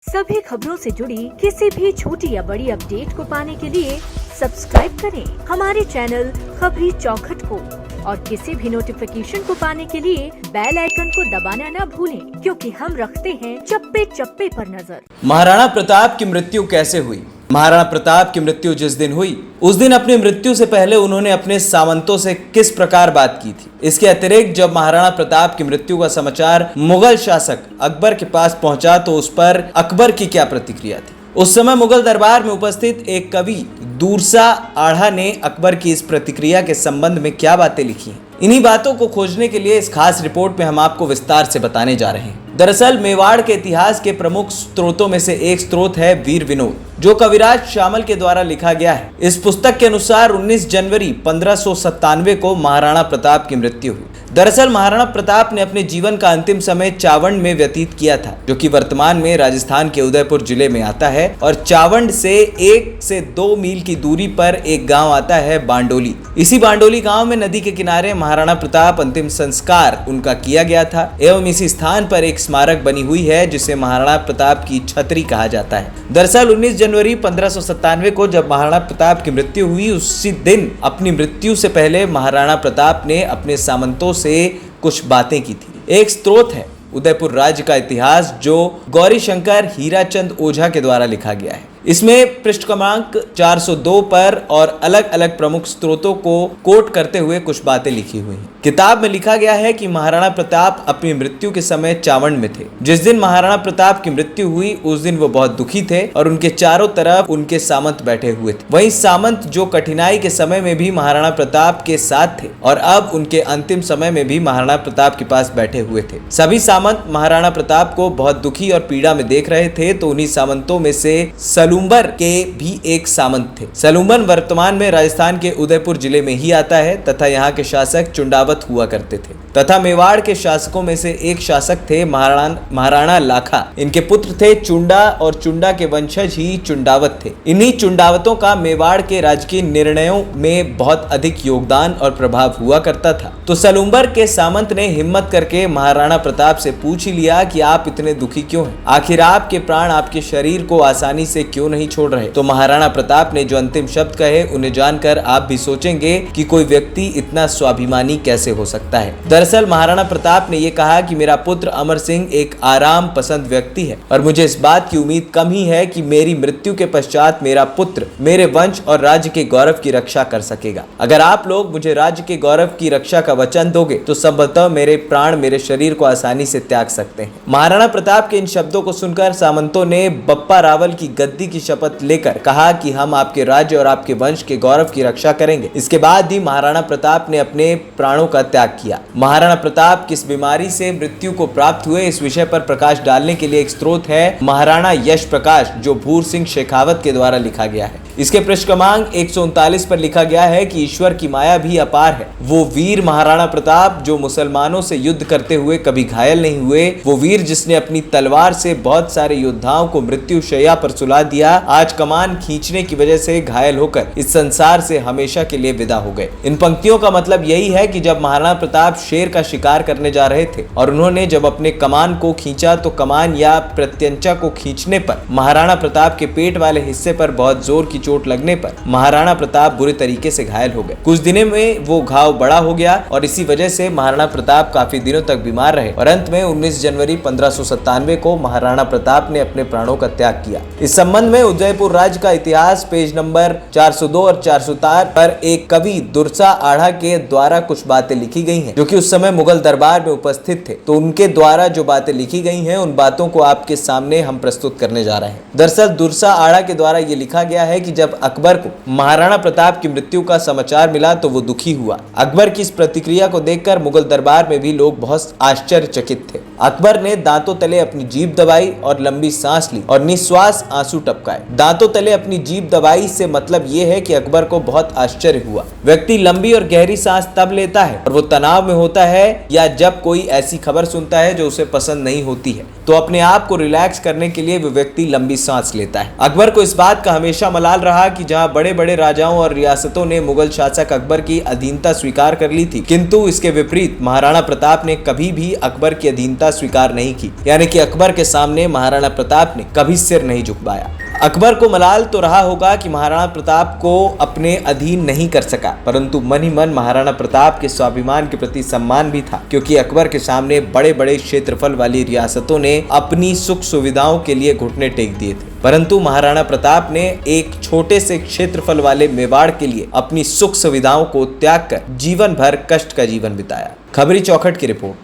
सभी खबरों से जुड़ी किसी भी छोटी या बड़ी अपडेट को पाने के लिए सब्सक्राइब करें हमारे चैनल खबरी चौखट को और किसी भी नोटिफिकेशन को पाने के लिए बेल आइकन को दबाना न भूलें, क्योंकि हम रखते हैं चप्पे चप्पे पर नजर। महाराणा प्रताप की मृत्यु कैसे हुई? महाराणा प्रताप की मृत्यु जिस दिन हुई उस दिन अपनी मृत्यु से पहले उन्होंने अपने सामंतों से किस प्रकार बात की थी। इसके अतिरिक्त जब महाराणा प्रताप की मृत्यु का समाचार मुगल शासक अकबर के पास पहुंचा तो उस पर अकबर की क्या प्रतिक्रिया थी। उस समय मुगल दरबार में उपस्थित एक कवि दूरसा आढ़ा ने अकबर की इस प्रतिक्रिया के संबंध में क्या बातें लिखी हैं। इन्हीं बातों को खोजने के लिए इस खास रिपोर्ट में हम आपको विस्तार से बताने जा रहे हैं। दरअसल मेवाड़ के इतिहास के प्रमुख स्रोतों में से एक स्रोत है वीर विनोद, जो कविराज श्यामल के द्वारा लिखा गया है। इस पुस्तक के अनुसार 19 जनवरी 1597 को महाराणा प्रताप की मृत्यु हुई। दरअसल महाराणा प्रताप ने अपने जीवन का अंतिम समय चावंड में व्यतीत किया था, जो कि वर्तमान में राजस्थान के उदयपुर जिले में आता है। और चावंड से 1 से 2 मील की दूरी पर एक गांव आता है बांडोली। इसी बांडोली गांव में नदी के किनारे महाराणा प्रताप अंतिम संस्कार उनका किया गया था एवं इसी स्थान पर एक स्मारक बनी हुई है जिसे महाराणा प्रताप की छतरी कहा जाता है। दरअसल 19 जनवरी 1597 को जब महाराणा प्रताप की मृत्यु हुई, उसी दिन अपनी मृत्यु से पहले महाराणा प्रताप ने अपने सामंतों से कुछ बातें की थी। एक स्रोत है उदयपुर राज्य का इतिहास, जो गौरी शंकर हीराचंद ओझा के द्वारा लिखा गया है। इसमें पृष्ठ क्रमांक 402 पर और अलग अलग प्रमुख स्रोतों को कोट करते हुए कुछ बातें लिखी हुई हैं। किताब में लिखा गया है कि महाराणा प्रताप अपनी मृत्यु के समय चावंड में थे। जिस दिन महाराणा प्रताप की मृत्यु हुई उस दिन वो बहुत दुखी थे और उनके चारों तरफ उनके सामंत बैठे हुए थे। वहीं सामंत जो कठिनाई के समय में भी महाराणा प्रताप के साथ थे और अब उनके अंतिम समय में भी महाराणा प्रताप के पास बैठे हुए थे। सभी सामंत महाराणा प्रताप को बहुत दुखी और पीड़ा में देख रहे थे। तो उन्हीं सामंतों में से सलूम्बर के भी एक सामंत थे। सलूम्बर वर्तमान में राजस्थान के उदयपुर जिले में ही आता है तथा यहाँ के शासक चुंडावत हुआ करते थे। तथा मेवाड़ के शासकों में से एक शासक थे महाराणा लाखा। इनके पुत्र थे चुंडा और चुंडा के वंशज ही चुंडावत थे। इन्हीं चुंडावतों का मेवाड़ के राजकीय निर्णयों में बहुत अधिक योगदान और प्रभाव हुआ करता था। तो सलूम्बर के सामंत ने हिम्मत करके महाराणा प्रताप से पूछ ही लिया कि आप इतने दुखी क्यों हैं? आखिर आपके प्राण आपके शरीर को आसानी से क्यों नहीं छोड़ रहे? तो महाराणा प्रताप ने जो अंतिम शब्द कहे उन्हें जानकर आप भी सोचेंगे कि कोई व्यक्ति इतना स्वाभिमानी कैसे हो सकता है। दरअसल महाराणा प्रताप ने यह कहा कि मेरा पुत्र अमर सिंह एक आराम पसंद व्यक्ति है और मुझे इस बात की उम्मीद कम ही है कि मेरी मृत्यु के पश्चात मेरा पुत्र मेरे वंश और राज्य के गौरव की रक्षा कर सकेगा। अगर आप लोग मुझे राज्य के गौरव की रक्षा का वचन दोगे तो संभवतः मेरे प्राण मेरे शरीर को आसानी से त्याग सकते हैं। महाराणा प्रताप के इन शब्दों को सुनकर सामंतों ने बप्पा रावल की गद्दी की शपथ लेकर कहा कि हम आपके राज्य और आपके वंश के गौरव की रक्षा करेंगे। इसके बाद ही महाराणा प्रताप ने अपने प्राणों का त्याग किया। महाराणा प्रताप किस बीमारी से मृत्यु को प्राप्त हुए, इस विषय पर प्रकाश डालने के लिए एक स्रोत है महाराणा यश प्रकाश, जो भूर सिंह शेखावत के द्वारा लिखा गया है। इसके पृष्ठ क्रमांक 139 पर लिखा गया है कि ईश्वर की माया भी अपार है। वो वीर महाराणा प्रताप जो मुसलमानों से युद्ध करते हुए कभी घायल नहीं हुए, वो वीर जिसने अपनी तलवार से बहुत सारे योद्धाओं को मृत्यु शैया पर सुला दिया, आज कमान खींचने की वजह से घायल होकर इस संसार से हमेशा के लिए विदा हो गए। इन पंक्तियों का मतलब यही है कि जब महाराणा प्रताप शेर का शिकार करने जा रहे थे और उन्होंने जब अपने कमान को खींचा तो कमान या प्रत्यंचा को खींचने पर महाराणा प्रताप के पेट वाले हिस्से पर बहुत जोर की चोट लगने पर महाराणा प्रताप बुरे तरीके से घायल हो गए। कुछ दिनों में वो घाव बड़ा हो गया और इसी वजह से महाराणा प्रताप काफी दिनों तक बीमार रहे और अंत में 19 जनवरी 1597 को महाराणा प्रताप ने अपने प्राणों का त्याग किया। इस संबंध में उदयपुर राज्य का इतिहास पेज नंबर 402 और 404 पर एक कवि दुरसा आढ़ा के द्वारा कुछ बातें लिखी गई हैं, जो कि उस समय मुगल दरबार में उपस्थित थे। तो उनके द्वारा जो बातें लिखी गई हैं उन बातों को आपके सामने हम प्रस्तुत करने जा रहे हैं। दरअसल दुरसा आढ़ा के द्वारा ये लिखा गया है कि जब अकबर को महाराणा प्रताप की मृत्यु का समाचार मिला तो वो दुखी हुआ। अकबर की इस प्रतिक्रिया को देखकर मुगल दरबार में भी लोग बहुत आश्चर्यचकित थे। अकबर ने दांतों तले अपनी जीभ दबाई और लंबी सांस ली और निश्वास आंसू टपकाए। दांतों तले अपनी जीभ दबाई से मतलब ये है कि अकबर को बहुत आश्चर्य हुआ। व्यक्ति लंबी और गहरी सांस तब लेता है और वो तनाव में होता है या जब कोई ऐसी खबर सुनता है जो उसे पसंद नहीं होती है। तो अपने आप को रिलैक्स करने के लिए वो व्यक्ति लंबी सांस लेता है। अकबर को इस बात का हमेशा मलाल रहा कि जहां बड़े बड़े राजाओं और रियासतों ने मुगल शासक अकबर की अधीनता स्वीकार कर ली थी, किंतु इसके विपरीत महाराणा प्रताप ने कभी भी अकबर की अधीनता स्वीकार नहीं की, यानी कि अकबर के सामने महाराणा प्रताप ने कभी सिर नहीं झुकवाया। अकबर को मलाल तो रहा होगा कि महाराणा प्रताप को अपने अधीन नहीं कर सका, परंतु मन ही मन महाराणा प्रताप के स्वाभिमान के प्रति सम्मान भी था, क्योंकि अकबर के सामने बड़े बड़े क्षेत्रफल वाली रियासतों ने अपनी सुख सुविधाओं के लिए घुटने टेक दिए थे, परंतु महाराणा प्रताप ने एक छोटे से क्षेत्रफल वाले मेवाड़ के लिए अपनी सुख सुविधाओं को त्याग कर जीवन भर कष्ट का जीवन बिताया। खबरी चौखट की रिपोर्ट।